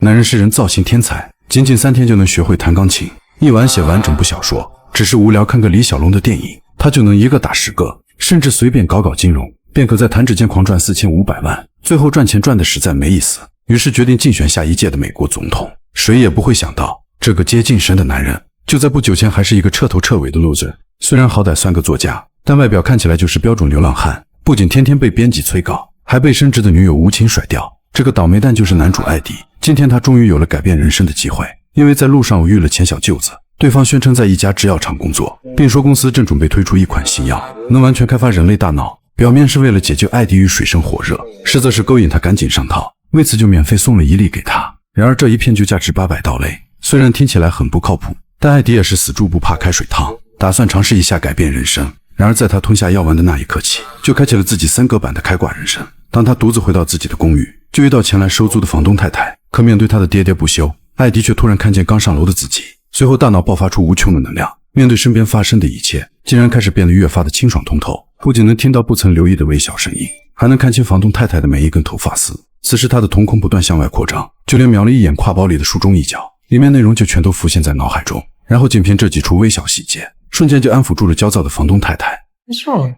男人是人造型天才，仅仅3天就能学会弹钢琴，一晚写完整部小说。只是无聊看个李小龙的电影，他就能一个打10个，甚至随便搞搞金融，便可在弹指间狂赚4500万。最后赚钱赚的实在没意思，于是决定竞选下一届的美国总统。谁也不会想到，这个接近神的男人，就在不久前还是一个彻头彻尾的 loser。虽然好歹算个作家，但外表看起来就是标准流浪汉，不仅天天被编辑催稿，还被深知的女友无情甩掉。这个倒霉蛋就是男主艾迪。今天他终于有了改变人生的机会，因为在路上偶遇了前小舅子，对方宣称在一家制药厂工作，并说公司正准备推出一款新药，能完全开发人类大脑。表面是为了解救艾迪于水深火热，实则是勾引他赶紧上套，为此就免费送了1粒给他。然而这一片就价值800刀嘞，虽然听起来很不靠谱，但艾迪也是死猪不怕开水烫，打算尝试一下改变人生。然而在他吞下药丸的那一刻起，就开启了自己3个版的开挂人生。当他独自回到自己的公寓，就遇到前来收租的房东太太，可面对他的喋喋不休，艾迪却突然看见刚上楼的自己，随后大脑爆发出无穷的能量，面对身边发生的一切，竟然开始变得越发的清爽通透，不仅能听到不曾留意的微小声音，还能看清房东太太的每一根头发丝。此时他的瞳孔不断向外扩张，就连瞄了一眼挎包里的书中一角，里面内容就全都浮现在脑海中，然后仅凭这几处微小细节，瞬间就安抚住了焦躁的房东太太。 What's wrong?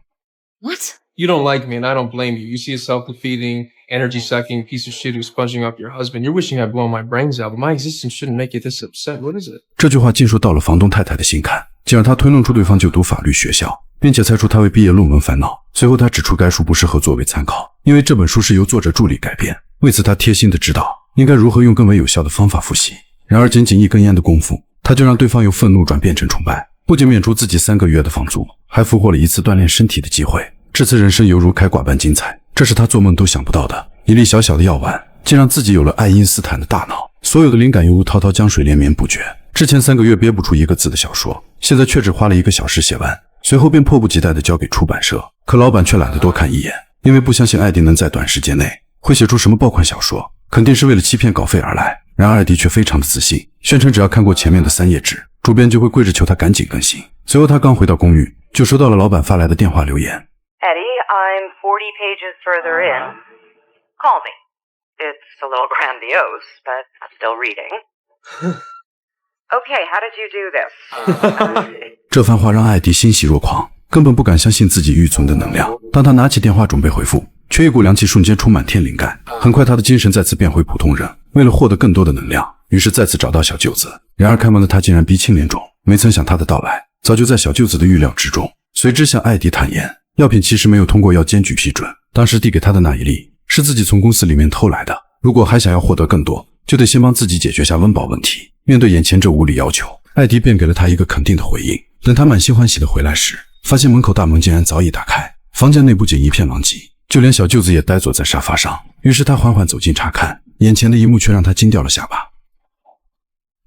What? You don't like me and I don't blame you. You see a self-defeating, energy-sucking piece of shit who's sponging up your husband. You're wishing I'd blown my brains out, but my existence shouldn't make you this upset. What is it? 这句话尽数到了房东太太的心坎，竟让她推论出对方就读法律学校，并且猜出他为毕业论文烦恼。随后他指出该书不适合作为参考，因为这本书是由作者助理改编。为此他贴心的指导应该如何用更为有效的方法复习。然而仅仅1根烟的功夫，他就让对方由愤怒转变成崇拜，不仅免除自己3个月的房租，还俘获了一次锻炼身体的机会。这次人生犹如开挂般精彩，这是他做梦都想不到的。一粒小小的药丸，竟让自己有了爱因斯坦的大脑，所有的灵感犹如滔滔江水连绵不绝。之前3个月憋不出1个字的小说，现在却只花了1个小时写完，随后便迫不及待地交给出版社。可老板却懒得多看一眼，因为不相信艾迪能在短时间内会写出什么爆款小说，肯定是为了欺骗稿费而来。然而艾迪却非常的自信，宣称只要看过前面的3页纸，主编就会跪着求他赶紧更新。随后他刚回到公寓，就收到了老板发来的电话留言。Eddie, I'm 40 pages further in. Call me. It's a little grandiose, but I'm still reading. Okay, how did you do this? 这番话让艾迪欣喜若狂，根本不敢相信自己预存的能量。当他拿起电话准备回复，却一股凉气瞬间充满天灵盖。很快他的精神再次变回普通人，为了获得更多的能量，于是再次找到小舅子。然而开门的他竟然鼻青脸肿，没曾想他的到来早就在小舅子的预料之中。随之向艾迪坦言，药品其实没有通过药监局批准，当时递给他的那1粒是自己从公司里面偷来的，如果还想要获得更多，就得先帮自己解决下温饱问题。面对眼前这无理要求，艾迪便给了他一个肯定的回应。等他满心欢喜的回来时，发现门口大门竟然早已打开，房间内不仅一片狼藉，就连小舅子也呆坐在沙发上。于是他缓缓走近查看，眼前的一幕却让他惊掉了下巴。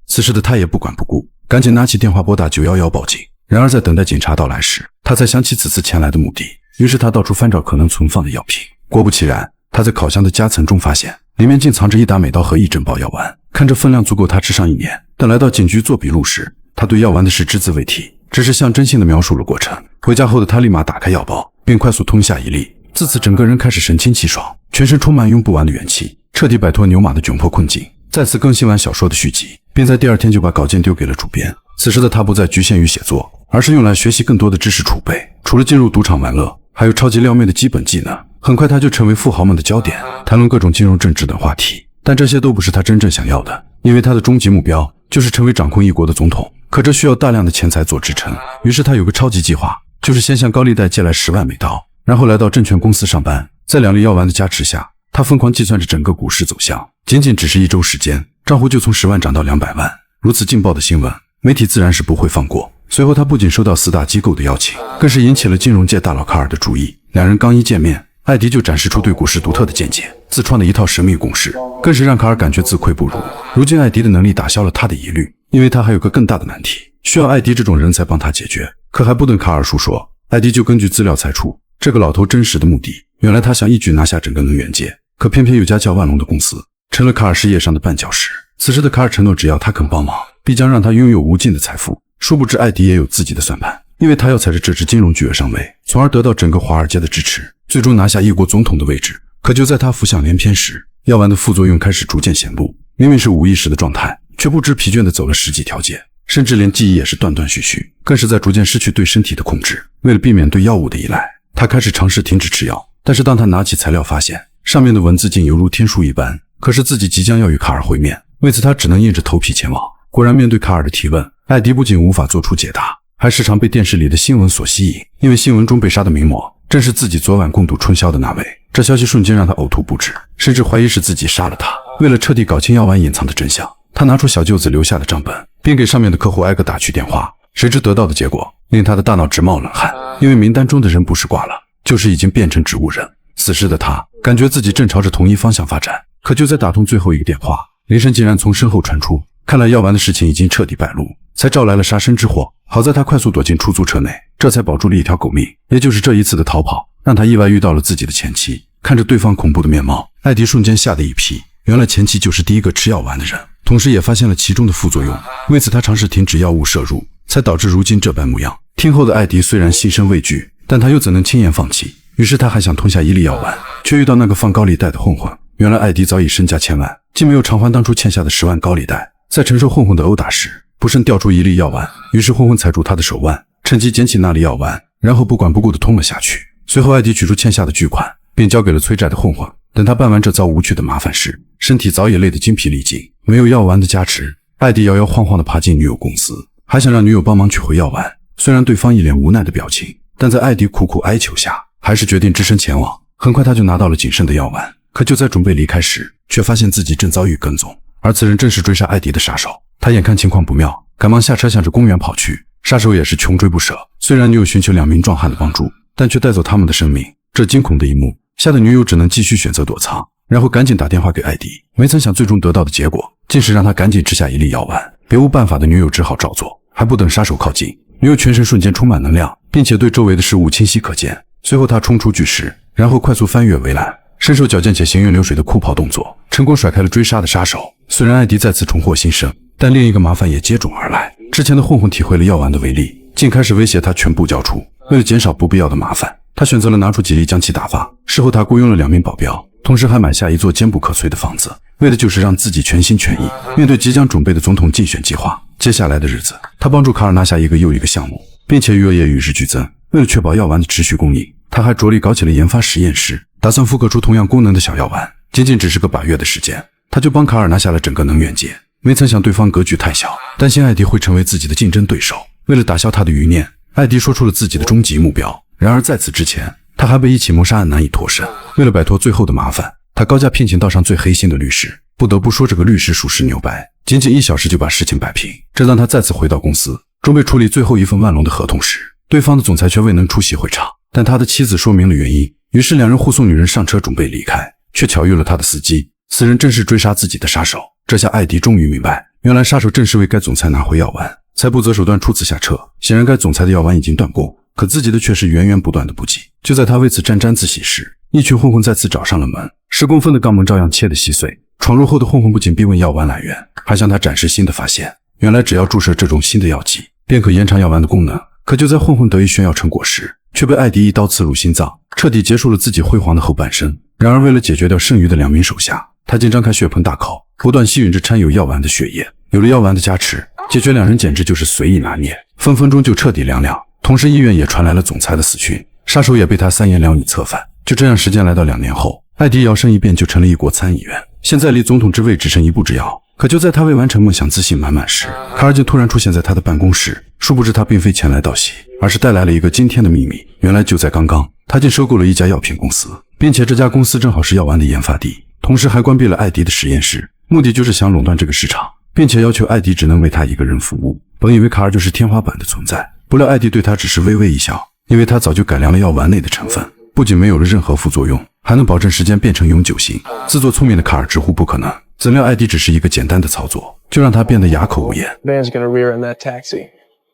此时的他也不管不顾，赶紧拿起电话拨打911报警。然而在等待警察到来时，他才想起此次前来的目的，于是他到处翻找可能存放的药品。果不其然，他在烤箱的夹层中发现里面竟藏着1打美刀和1整包药丸，看着分量足够他吃上1年。但来到警局做笔录时，他对药丸的事只字未提，只是象征性的描述了过程。回家后的他立马打开药包，并快速吞下1粒，自此整个人开始神清气爽，全身充满用不完的元气，彻底摆脱牛马的窘迫困境。再次更新完小说的续集，并在第2天就把稿件丢给了主编。此时的他不再局限于写作，而是用来学习更多的知识储备。除了进入赌场玩乐，还有超级撩妹的基本技能。很快他就成为富豪们的焦点，谈论各种金融政治等话题。但这些都不是他真正想要的，因为他的终极目标就是成为掌控一国的总统。可这需要大量的钱财做支撑，于是他有个超级计划，就是先向高利贷借来10万美刀，然后来到证券公司上班。在2粒药丸的加持下，他疯狂计算着整个股市走向，仅仅只是1周时间，账户就从10万涨到200万。如此劲爆的新闻，媒体自然是不会放过。随后他不仅收到4大机构的邀请，更是引起了金融界大佬卡尔的注意。两人刚一见面，艾迪就展示出对股市独特的见解，自创的一套神秘公式，更是让卡尔感觉自愧不如。如今艾迪的能力打消了他的疑虑，因为他还有个更大的难题，需要艾迪这种人才帮他解决。可还不等卡尔述说，艾迪就根据资料猜出这个老头真实的目的。原来他想一举拿下整个能源界，可偏偏有家叫万隆的公司成了卡尔事业上的绊脚石。此时的卡尔承诺，只要他肯帮忙，必将让他拥有无尽的财富。殊不知艾迪也有自己的算盘，因为他要踩着这只金融巨鳄上位，从而得到整个华尔街的支持，最终拿下一国总统的位置。可就在他浮想联翩时，药丸的副作用开始逐渐显露。明明是无意识的状态，却不知疲倦地走了10几条街，甚至连记忆也是断断续续，更是在逐渐失去对身体的控制。为了避免对药物的依赖，他开始尝试停止吃药，但是当他拿起材料发现上面的文字竟犹如天书一般，可是自己即将要与卡尔会面，为此他只能硬着头皮前往。果然面对卡尔的提问，艾迪不仅无法做出解答，还时常被电视里的新闻所吸引，因为新闻中被杀的名模正是自己昨晚共度春宵的那位。这消息瞬间让他呕吐不止，甚至怀疑是自己杀了他。为了彻底搞清药丸隐藏的真相，他拿出小舅子留下的账本，并给上面的客户挨个打去电话。谁知得到的结果令他的大脑直冒冷汗，因为名单中的人不是挂了，就是已经变成植物人。此时的他感觉自己正朝着同一方向发展，可就在打通最后一个电话，铃声竟然从身后传出。看来药丸的事情已经彻底败露，才招来了杀身之祸。好在他快速躲进出租车内，这才保住了一条狗命。也就是这一次的逃跑，让他意外遇到了自己的前妻。看着对方恐怖的面貌，艾迪瞬间吓得一批。原来前妻就是第一个吃药丸的人，同时也发现了其中的副作用。为此他尝试停止药物摄入，才导致如今这般模样。听后的艾迪虽然心生畏惧，但他又怎能轻言放弃？于是他还想吞下1粒药丸，却遇到那个放高利贷的混混。原来艾迪早已身家千万，既没有偿还当初欠下的10万高利贷，在承受混混的殴打时，不慎掉出1粒药丸，于是混混踩住他的手腕，趁机捡起那粒药丸，然后不管不顾地吞了下去。随后艾迪取出欠下的巨款，并交给了催债的混混。等他办完这遭无趣的麻烦时，身体早已累得精疲力尽。没有药丸的加持，艾迪摇摇晃晃地爬进女友公司，还想让女友帮忙取回药丸。虽然对方一脸无奈的表情，但在艾迪苦苦哀求下，还是决定只身前往。很快他就拿到了仅剩的药丸，可就在准备离开时，却发现自己正遭遇跟踪，而此人正是追杀艾迪的杀手。他眼看情况不妙，赶忙下车向着公园跑去。杀手也是穷追不舍，虽然女友寻求2名壮汉的帮助，但却带走他们的生命。这惊恐的一幕吓得女友只能继续选择躲藏，然后赶紧打电话给艾迪。没曾想最终得到的结果竟是让他赶紧吃下1粒药丸。别无办法的女友只好照做。还不等杀手靠近，女友全身瞬间充满能量，并且对周围的事物清晰可见。随后她冲出巨石，然后快速翻越围栏，身手矫健且行云流水的酷跑动作，成功甩开了追杀的杀手。虽然艾迪再次重获新生，但另一个麻烦也接踵而来。之前的混混体会了药丸的威力，竟开始威胁他全部交出。为了减少不必要的麻烦，他选择了拿出几粒将其打发。事后他雇佣了2名保镖，同时还买下一座坚不可摧的房子，为的就是让自己全心全意面对即将准备的总统竞选计划。接下来的日子，他帮助卡尔拿下一个又一个项目，并且余额也与日俱增。为了确保药丸的持续供应，他还着力搞起了研发实验室，打算复刻出同样功能的小药丸。仅仅只是个把月的时间，他就帮卡尔拿下了整个能源界。没曾想对方格局太小，担心艾迪会成为自己的竞争对手。为了打消他的余念，艾迪说出了自己的终极目标。然而在此之前，他还被一起谋杀案难以脱身。为了摆脱最后的麻烦，他高价聘请道上最黑心的律师。不得不说，这个律师属实牛掰，仅仅1小时就把事情摆平。这让他再次回到公司，准备处理最后一份万隆的合同时，对方的总裁却未能出席会场，但他的妻子说明了原因。于是2人护送女人上车准备离开，却巧遇了他的司机。此人正是追杀自己的杀手。这下艾迪终于明白，原来杀手正是为该总裁拿回药丸，才不择手段出此下策。显然该总裁的药丸已经断供，可自己的却是源源不断的补给。就在他为此沾沾自喜时，一群混混再次找上了门，10公分的肛门照样切得稀碎。闯入后的混混不仅逼问药丸来源，还向他展示新的发现。原来只要注射这种新的药剂，便可延长药丸的功能。可就在混混得意炫耀成果时，却被艾迪一刀刺入心脏，彻底结束了自己辉煌的后半生。然而为了解决掉剩余的2名手下，他竟张开血盆大口，不断吸吮着掺有药丸的血液。有了药丸的加持，解决2人简直就是随意拿捏，分分钟就彻底凉凉。同时医院也传来了总裁的死讯，杀手也被他3言2语策反。就这样时间来到2年后，艾迪摇身一变就成了一国参议员，现在离总统之位只剩一步之遥。可就在他未完成梦想自信满满时，卡尔竟突然出现在他的办公室。殊不知他并非前来道喜，而是带来了一个惊天的秘密。原来就在刚刚，他竟收购了一家药品公司，并且这家公司正好是药丸的研发地，同时还关闭了艾迪的实验室，目的就是想垄断这个市场，并且要求艾迪只能为他一个人服务。本以为卡尔就是天花板的存在，不料艾迪对他只是微微一笑，因为他早就改良了药丸内的成分，不仅没有了任何副作用，还能保证时间变成永久性。自作聪明的卡尔直呼不可能，怎料艾迪只是一个简单的操作，就让他变得哑口无言。 Van's gonna rear in that taxi.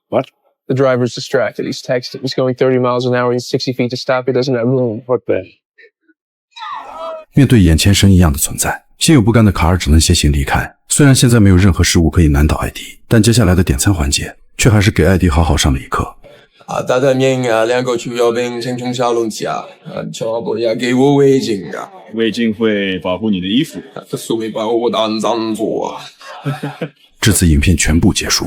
What? The driver's distracted. He's texting. He's going 30 miles an hour. He's 60 feet to stop. He doesn't have room. What then? 面对眼前神一样的存在，心有不甘的卡尔只能先行离开。虽然现在没有任何事物可以难倒艾迪，但接下来的点餐环节却还是给艾迪好好上了一课。大大明啊，2个去药兵青春小龙虾，乔伯要给我围巾啊，围巾会保护你的衣服，这所谓把我当脏做啊。至此，影片全部结束。